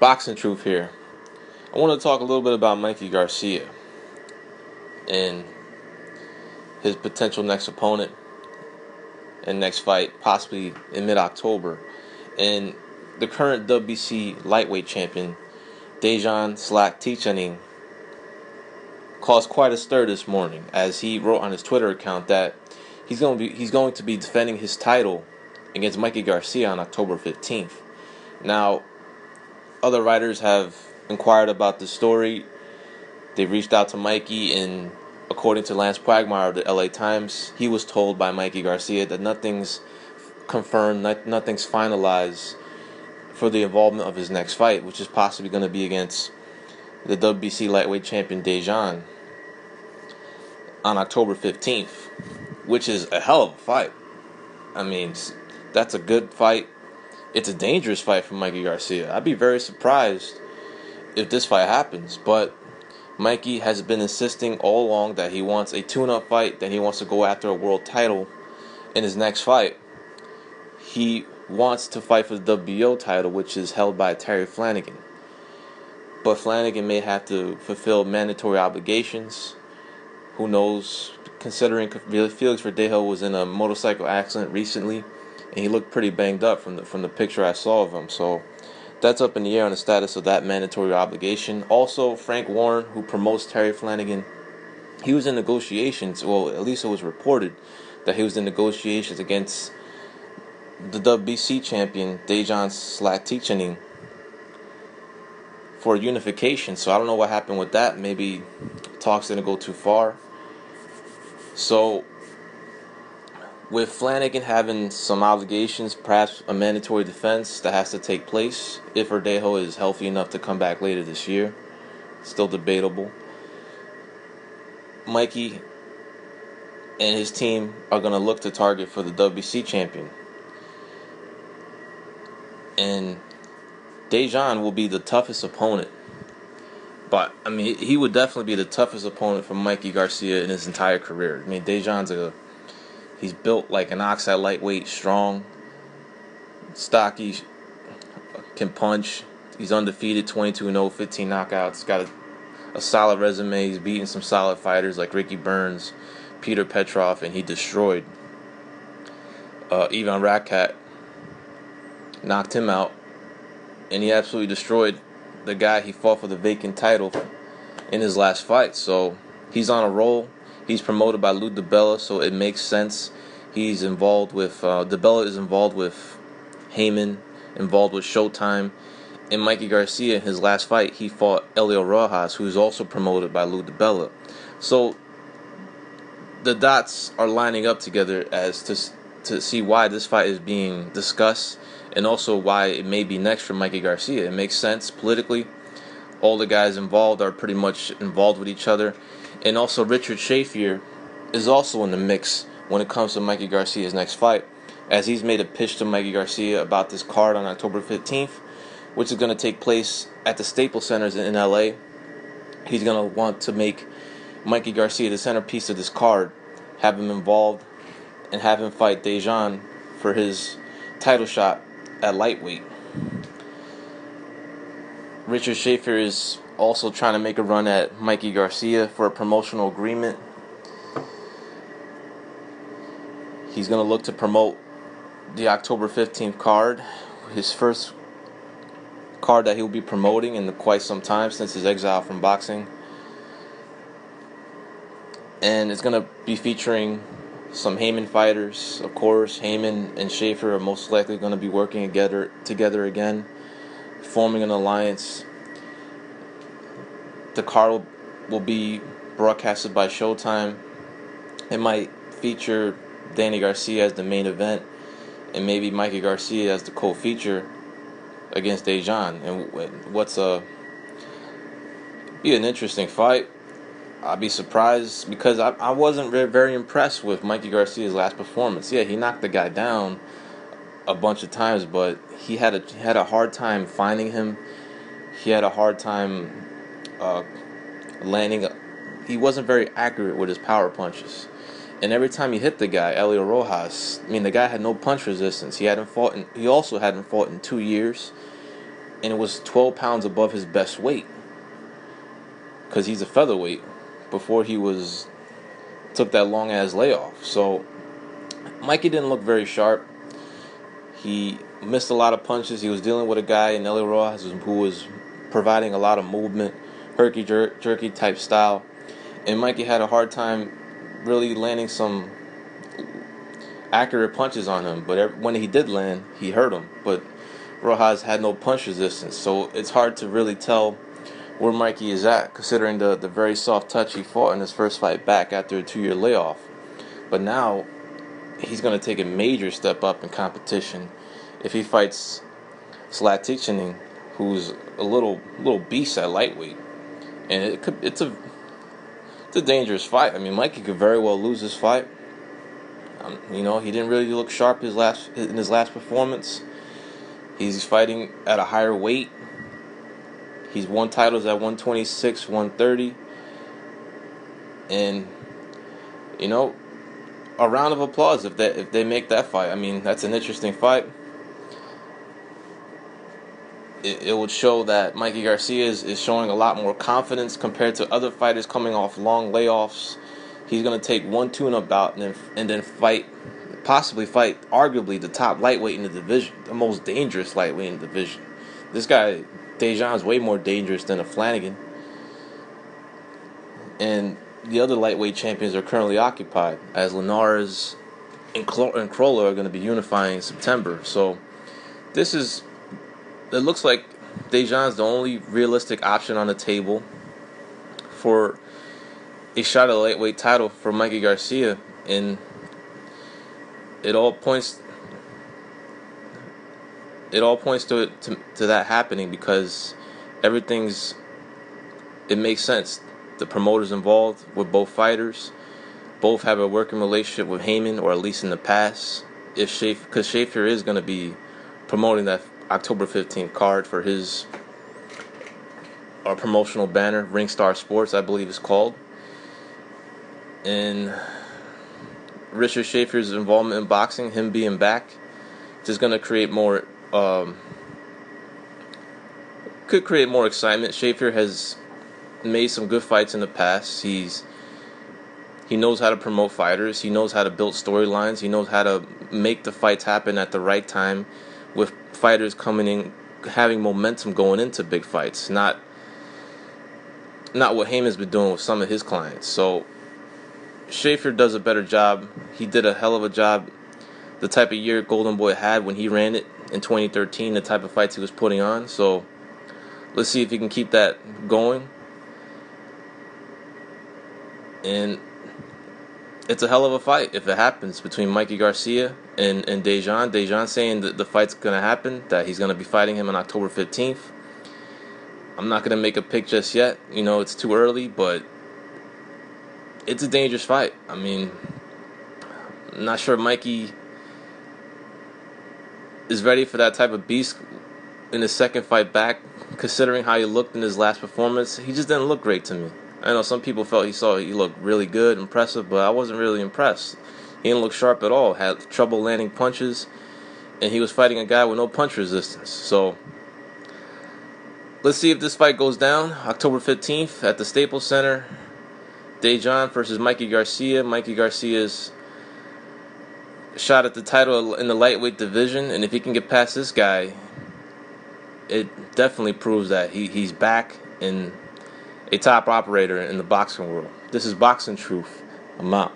Boxing Truth here. I want to talk a little bit about Mikey Garcia and his potential next opponent and next fight, possibly in mid-October. And the current WBC lightweight champion, Dejan Zlaticanin, caused quite a stir this morning as he wrote on his Twitter account that he's going to be defending his title against Mikey Garcia on October 15th. Now, other writers have inquired about the story. They reached out to Mikey, and according to Lance Quagmire of the LA Times, he was told by Mikey Garcia that nothing's confirmed, nothing's finalized for the involvement of his next fight, which is possibly going to be against the WBC lightweight champion Dejan on October 15th, which is a hell of a fight. I mean, that's a good fight. It's a dangerous fight for Mikey Garcia. I'd be very surprised if this fight happens, but Mikey has been insisting all along that he wants a tune-up fight, that he wants to go after a world title in his next fight. He wants to fight for the WBO title, which is held by Terry Flanagan. But Flanagan may have to fulfill mandatory obligations. Who knows? Considering Felix Verdejo was in a motorcycle accident recently, and he looked pretty banged up from the picture I saw of him. So that's up in the air on the status of that mandatory obligation. Also, Frank Warren, who promotes Terry Flanagan, he was in negotiations. Well, at least it was reported that he was in negotiations against the WBC champion Dejan Zlaticanin for unification. So I don't know what happened with that. Maybe talks didn't go too far. So with Flanagan having some obligations, perhaps a mandatory defense that has to take place if Verdejo is healthy enough to come back later this year, still debatable. Mikey and his team are going to look to target for the WBC champion. And Dejan will be the toughest opponent. But, I mean, he would definitely be the toughest opponent for Mikey Garcia in his entire career. I mean, he's built like an oxide lightweight, strong, stocky, can punch. He's undefeated, 22-0, 15 knockouts. Got a solid resume. He's beaten some solid fighters like Ricky Burns, Peter Petrov, and he destroyed Ivan Rakic. Knocked him out, and he absolutely destroyed the guy he fought for the vacant title in his last fight. So he's on a roll. He's promoted by Lou DiBella, so it makes sense. He's involved with DiBella is involved with Heyman, involved with Showtime, and Mikey Garcia in his last fight he fought Elio Rojas, who's also promoted by Lou DiBella. So the dots are lining up together as to see why this fight is being discussed, and also why it may be next for Mikey Garcia. It makes sense politically. All the guys involved are pretty much involved with each other. And also Richard Shafir is also in the mix when it comes to Mikey Garcia's next fight, as he's made a pitch to Mikey Garcia about this card on October 15th, which is going to take place at the Staples Centers in LA. He's going to want to make Mikey Garcia the centerpiece of this card, have him involved, and have him fight Dejan for his title shot at lightweight. Richard Shafir is also trying to make a run at Mikey Garcia for a promotional agreement. He's going to look to promote the October 15th card, his first card that he'll be promoting in quite some time since his exile from boxing. And it's going to be featuring some Heyman fighters. Of course, Heyman and Shafir are most likely going to be working together again, forming an alliance. The card will be broadcasted by Showtime. It might feature Danny Garcia as the main event, and maybe Mikey Garcia as the co-feature against Dejan. And be an interesting fight. I'd be surprised because I wasn't very impressed with Mikey Garcia's last performance. Yeah, he knocked the guy down a bunch of times, but he had a hard time finding him. He had a hard time landing. He wasn't very accurate with his power punches. And every time he hit the guy, Elio Rojas, I mean, the guy had no punch resistance. He also hadn't fought in 2 years. and it was 12 pounds above his best weight, because he's a featherweight before he took that long ass layoff. So Mikey didn't look very sharp. He missed a lot of punches. He was dealing with a guy in Eli Rojas who was providing a lot of movement, herky-jerky type style. And Mikey had a hard time really landing some accurate punches on him. But when he did land, he hurt him. But Rojas had no punch resistance. So it's hard to really tell where Mikey is at, considering the very soft touch he fought in his first fight back after a 2-year layoff. But now he's going to take a major step up in competition if he fights Zlaticanin, who's a little beast at lightweight. And it's a dangerous fight. I mean, Mikey could very well lose this fight. He didn't really look sharp in his last performance. He's fighting at a higher weight. He's won titles at 126, 130. And a round of applause if they make that fight. I mean, that's an interesting fight. It would show that Mikey Garcia is showing a lot more confidence compared to other fighters coming off long layoffs. He's going to take 1-2 in a bout and then possibly fight arguably the top lightweight in the division, the most dangerous lightweight in the division. This guy, Dejan, is way more dangerous than a Flanagan. And the other lightweight champions are currently occupied, as Linares and Kroller are going to be unifying in September. So it looks like Dejan's the only realistic option on the table for a shot at the lightweight title for Mikey Garcia, and it all points to that happening, because it makes sense. The promoters involved with both fighters both have a working relationship with Heyman, or at least in the past. Because Schaefer is going to be promoting that October 15th card for his promotional banner, Ringstar Sports, I believe it's called. And Richard Schaefer's involvement in boxing, him being back, is going to create more excitement. Schaefer has made some good fights in the past. He knows how to promote fighters. He knows how to build storylines. He knows how to make the fights happen at the right time, with fighters coming in, having momentum going into big fights. Not what Heyman's been doing with some of his clients. So Schaefer does a better job. He did a hell of a job. The type of year Golden Boy had when he ran it in 2013, the type of fights he was putting on. So let's see if he can keep that going. And it's a hell of a fight if it happens between Mikey Garcia and Dejan. Dejan saying that the fight's going to happen, that he's going to be fighting him on October 15th. I'm not going to make a pick just yet. It's too early, but it's a dangerous fight. I mean, I'm not sure Mikey is ready for that type of beast in his second fight back, considering how he looked in his last performance. He just didn't look great to me. I know some people felt he looked really good, impressive, but I wasn't really impressed. He didn't look sharp at all, had trouble landing punches, and he was fighting a guy with no punch resistance. So let's see if this fight goes down October 15th at the Staples Center. Dejan versus Mikey Garcia. Mikey Garcia's shot at the title in the lightweight division, and if he can get past this guy, it definitely proves that he's back in a top operator in the boxing world. This is Boxing Truth. I'm out.